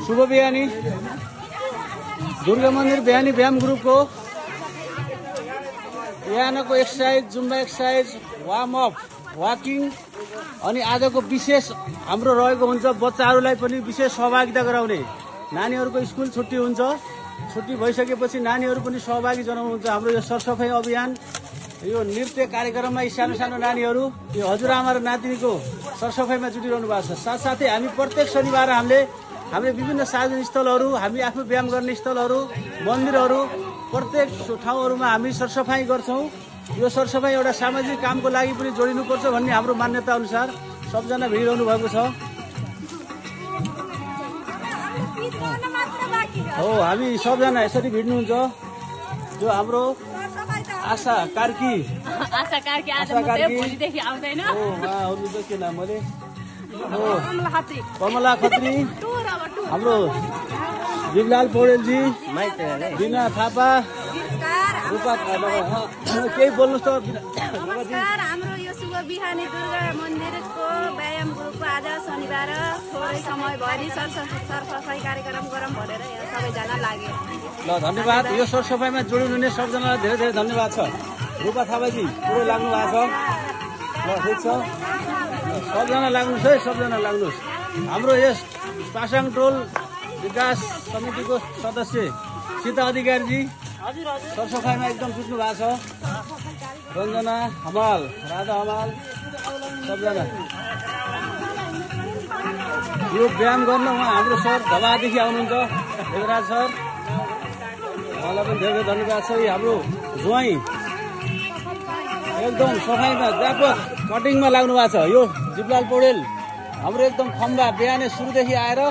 शुभ बिहानी दुर्गा मन्दिर बिहानी व्यायाम ग्रुपको बिहानको exercise Zumba exercise warm up walking अनि आजको विशेष हाम्रो रहेको हुन्छ बच्चाहरूलाई पनि विशेष सहभागिता गराउने नानीहरूको स्कुल छुट्टी हुन्छ छुट्टी भइसकेपछि नानीहरू पनि सहभागी जनाउनुहुन्छ हाम्रो यो सरसफाई अभियान यो नृत्य कार्यक्रममा यी सानो सानो नानीहरू यो हजुरआमा र नातिनीको सरसफाइमा जुटिरहनु भएको छ साथसाथै हामी प्रत्येक शनिबार हामीले विभिन्न सार्वजनिक स्थलहरू हामी आफ्नो व्यायाम गर्ने स्थलहरू मन्दिरहरू प्रत्येक ठाउँहरूमा हामी सरसफाई गर्छौं यो सरसफाई एउटा सामाजिक कामको लागि पनि जोडिनुपर्छ भन्ने हाम्रो मान्यता अनुसार सबजना भिडिरहनु भएको छ हो हामी सबजना यसरी भिड्नुहुन्छ जो हाम्रो आशा कार्की आज भोलिदेखि आउँदैन हो अरु त के नाम मैले हो कमला खत्री हाम्रो दिपलाल पौडेलजी बिना थापा रूपा केही बोल्नुस् त नमस्कार हाम्रो यो शुभ बिहानी दुर्गा मन्दिरको व्यायाम ग्रुपको आज शनिबार थोरै समय भरि सरसफाई कार्यक्रम गरौँ भनेर यहाँ सबैजना लागे ल धन्यवाद यो सरसफाइमा जोडिनुहुने सबजनालाई धेरै धेरै धन्यवाद छ रूपा थापाजी पुरै लाग्नु भएको छ ल ठिक छ सबजना लाग्नुहोस् है सबजना लाग्नुहोस् हाम्रो यस पासाङ टोल विकास समितिको सदस्य सीता अधिकारीजी सरसफाइमा एकदम जुट्नु भएको छ रञ्जना हमाल राधा हमाल सबजना यो व्यायाम गर्न उहाँ हाम्रो सर धलादेखि आउनुहुन्छ देवराज सर उहाँलाई पनि धेरै धेरै धन्यवाद छ हाम्रो ज्वाइँ एकदम सफाइमा व्यापक कटिङमा लाग्नु भएको छ यो दिपलाल पौडेल हाम्रो एकदम खम्बा बिहानै सुरुदेखि आएर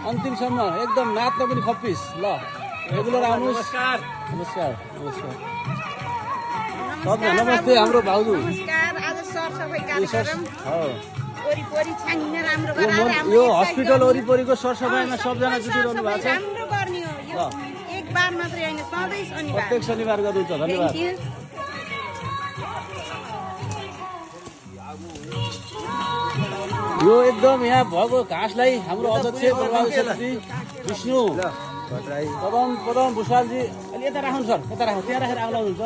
अन्तिमसम्म एकदम नाच्न पनि खप्पिस ल रेगुलर आउनुहोस् नमस्कार नमस्कार नमस्कार सबजना नमस्ते हाम्रो भाउजू नमस्कार आज सरसफाई कार्यक्रम वरिपरि छाङ्न राम्रो यो हस्पिटल वरिपरिको सरसफाइमा सबजना जुटिरहनु भएको छ राम्रो गर्ने हो यो एक बार मात्रै हैन सधैँ शनिबार प्रत्येक शनिबार गर्नुहुन्छ धन्यवाद यो एकदम यहाँ भएको घाँसलाई हाम्रो अध्यक्ष प्रभावशाली विष्णु पदम भुषालजी अलि यता राख्नु सर यता राख्नु त्यहाँ राखेर आउनुहुन्छ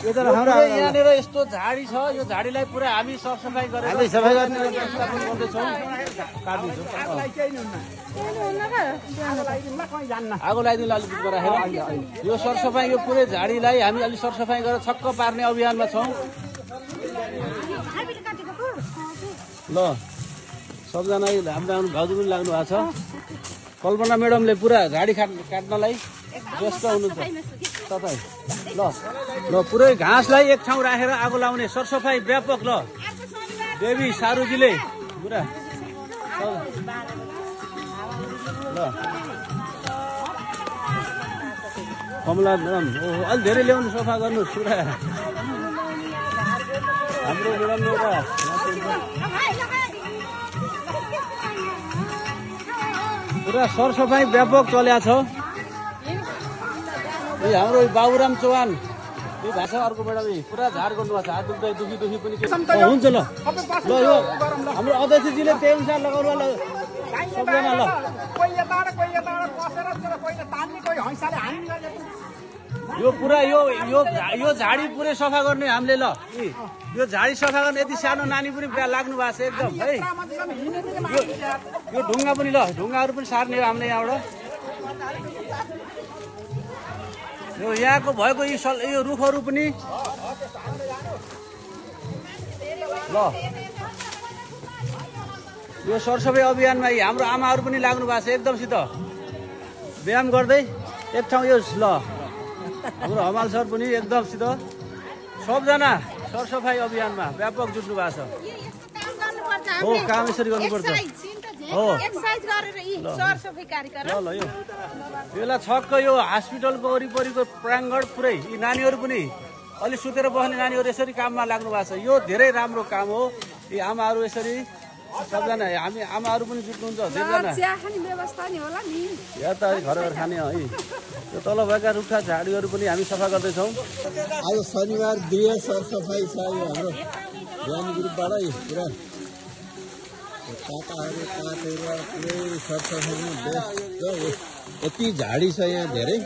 यहाँनिर यस्तो झाडी छ यो झाडीलाई पुरा हामी सरसफाई गरेर गर्दैछौँ आगो लगाइदिनु अलिकति राखेर यो सरसफाई यो पुरै झाडीलाई हामी अलि सरसफाई गरेर छक्क पार्ने अभियानमा छौँ ल सबजना हाम्रो भाउजू पनि लाग्नु भएको छ कल्पना म्याडमले पुरा झाडी काट्नलाई व्यस्त हुनुहुन्छ तपाईँ ल ल पुरै घाँसलाई एक ठाउँ राखेर आगो लाउने सरसफाई व्यापक ल देवी सारूजीले पुरा ल कमला म्याडम ओहो अलि धेरै ल्याउनु सफा गर्नुहोस् पुरा हाम्रो म्याडम एउटा पुरा सरसफाई व्यापक चल्या छ हाम्रो बाबुराम चौहान यो भाषा अर्को बेला पुरा झार गर्नुभएको छ हात दुख्दै दुखी पनि हुन्छ ल ल यो हाम्रो अध्यक्षजीले त्यही अनुसार लगाउनु ल सबजना ल यो पुरा यो झाडी पुरै सफा गर्ने हामीले ल यो झाडी सफा गर्ने यति सानो नानी पनि लाग्नु भएको छ एकदम है यो ढुङ्गा पनि ल ढुङ्गाहरू पनि सार्ने हो हामीले यहाँबाट यो यहाँको भएको यो रुखहरू पनि ल यो सरसफाई अभियानमा हाम्रो आमाहरू पनि लाग्नु भएको छ एकदमसित व्यायाम गर्दै एक ठाउँ यो ल हाम्रो हमाल सर पनि एकदमसित सबजना सरसफाई अभियानमा व्यापक जुट्नु भएको छ हो काम यसरी गर्नुपर्छ हो ल यो बेला छक्क यो हस्पिटलको वरिपरिको प्राङ्गण पुरै यी नानीहरू पनि अलि सुतेर बस्ने नानीहरू यसरी काममा लाग्नु भएको छ यो धेरै राम्रो काम हो यी आमाहरू यसरी सबजना हामी आमाहरू पनि जुट्नुहुन्छ धेरैजना यहाँ त घर खाने है यो तल भएका रुखा झाडीहरू पनि हामी सफा गर्दैछौँ आज शनिबार गृह सरसफाई छ यो हाम्रो ज्ञान ग्रुपबाट पुरा पाताहरू काटेर पुरै सरसफाइमा व्यस्त। यति झाडी छ यहाँ धेरै।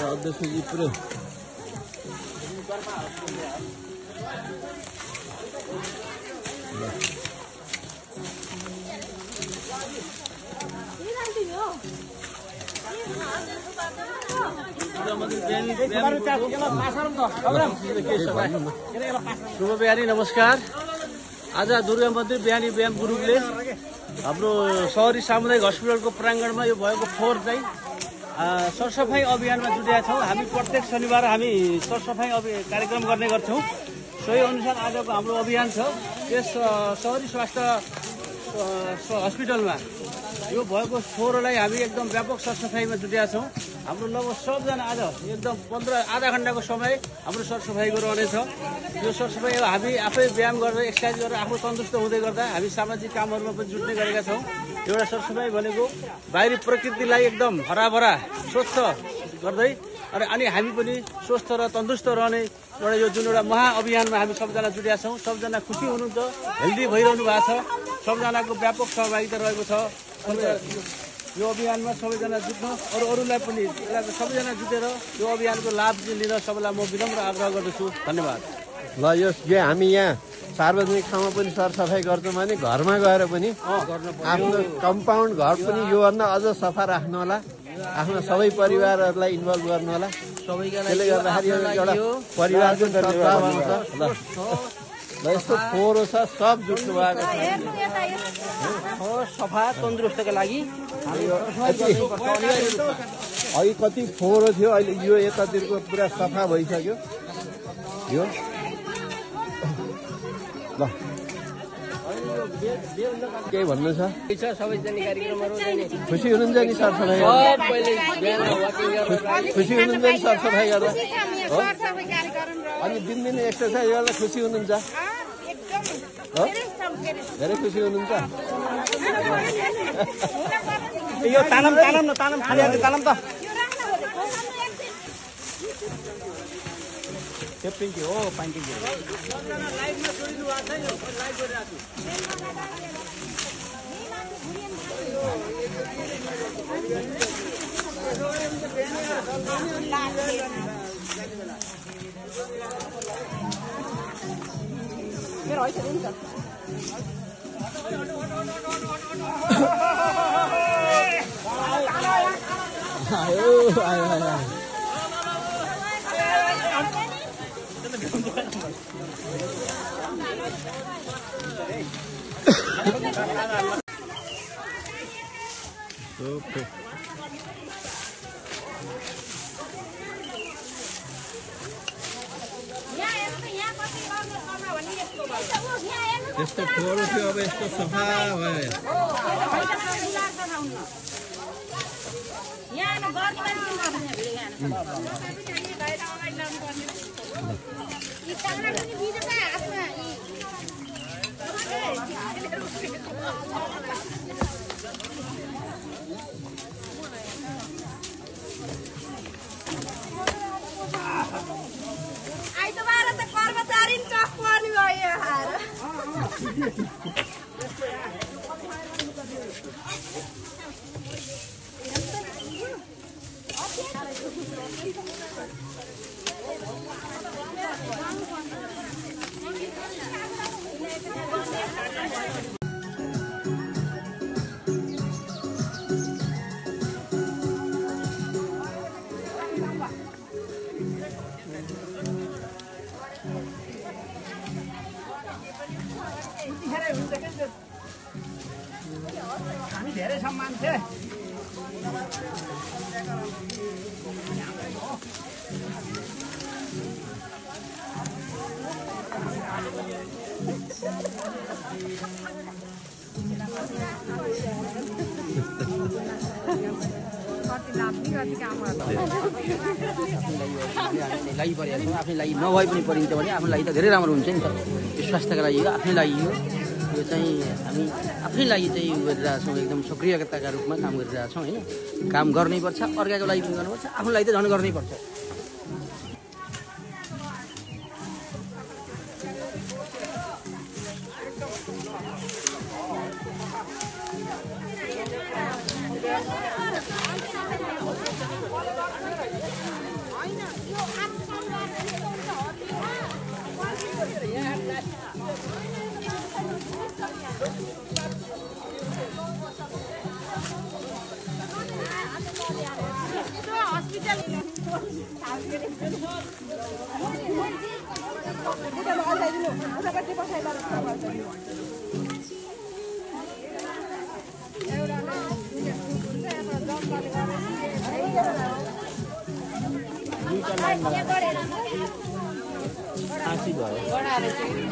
अध्यक्षजी पुरै शुभ बिहानी नमस्कार। आज दुर्गा मन्दिर बिहानी व्यायाम ग्रुपले हाम्रो सहरी सामुदायिक हस्पिटलको प्राङ्गणमा यो भएको फोहोर चाहिँ सरसफाई अभियानमा जुटेका छौँ। हामी प्रत्येक शनिबार हामी सरसफाई कार्यक्रम गर्ने गर्छौँ। सोही अनुसार आजको हाम्रो अभियान छ। यस सहरी स्वास्थ्य हस्पिटलमा यो भएको फोहोरलाई हामी एकदम व्यापक सरसफाइमा जुटेका छौँ। हाम्रो लगभग सबजना आज एकदम आधा घन्टाको समय हाम्रो सरसफाइ गरिरहनेछ। यो सरसफाइ हामी आफै व्यायाम गरेर एक्सर्साइज गरेर आफू तन्दुरुस्त हुँदै गर्दा हामी सामाजिक कामहरूमा पनि जुट्ने गरेका छौँ। एउटा सरसफाइ भनेको बाहिरी प्रकृतिलाई एकदम हराभरा स्वच्छ गर्दै अनि हामी पनि स्वस्थ र तन्दुरुस्त रहने एउटा यो जुन एउटा महाअभियानमा हामी सबजना जुटेका छौँ। सबजना खुसी हुनुहुन्छ, हेल्दी भइरहनु भएको छ। सबजनाको व्यापक सहभागिता रहेको छ। यो अभियानमा सबैजना जुट्नु, अरूलाई पनि सबैजना जुटेर यो अभियानको लाभ लिन सबैलाई म विनम्र आग्रह गर्दछु। धन्यवाद। ल यो हामी यहाँ सार्वजनिक ठाउँमा पनि सरसफाइ गर्छौँ भने घरमा गएर पनि आफ्नो कम्पाउन्ड घर पनि योभन्दा अझ सफा राख्नु होला। आफ्नो सबै परिवारहरूलाई इन्भल्भ गर्नु होला। त्यसले गर्दाखेरि एउटा परिवारको सद्भाव आउँछ। ल यस्तो फोहोर छ, सब जुट्नु भएको छ। सफा तन्दुरुस्तको लागि अघि कति फोहोर थियो, अहिले यो यतातिरको पुरा सफा भइसक्यो। यो ल केही भन्नु छ? खुसी हुनुहुन्छ नि सरसफाइ खुसी हुनुहुन्छ नि सरसफाइ गर्दा? अनि दिनदिन एक्सर्साइज गर्दा खुसी हुनुहुन्छ? धेरै खुसी हुनुहुन्छ? यो तानम न तानम खाली तानम त पिङ्की हो पाइन्टी लाइभमा जोडिनु भएको छ। यो लाइभ गरिरहेको यस्तो फोहोर थियो, अब यस्तो सफा भयो। आइतबार त कर्मचारी चक पर्ने भयो। हामी धेरै सम्मान छ। आफै लागि नभए पनि परिन्छ भने आफ्नो लागि त धेरै राम्रो हुन्छ नि त। यो स्वास्थ्यका लागि आफ्नै लागि हो। यो चाहिँ हामी आफ्नै लागि चाहिँ गरिरहेछौँ, एकदम सक्रियताका रूपमा काम गरिरहेछौँ होइन। काम गर्नैपर्छ, अर्काको लागि पनि गर्नुपर्छ, आफ्नो लागि त झन् गर्नैपर्छ। फाँसी भयो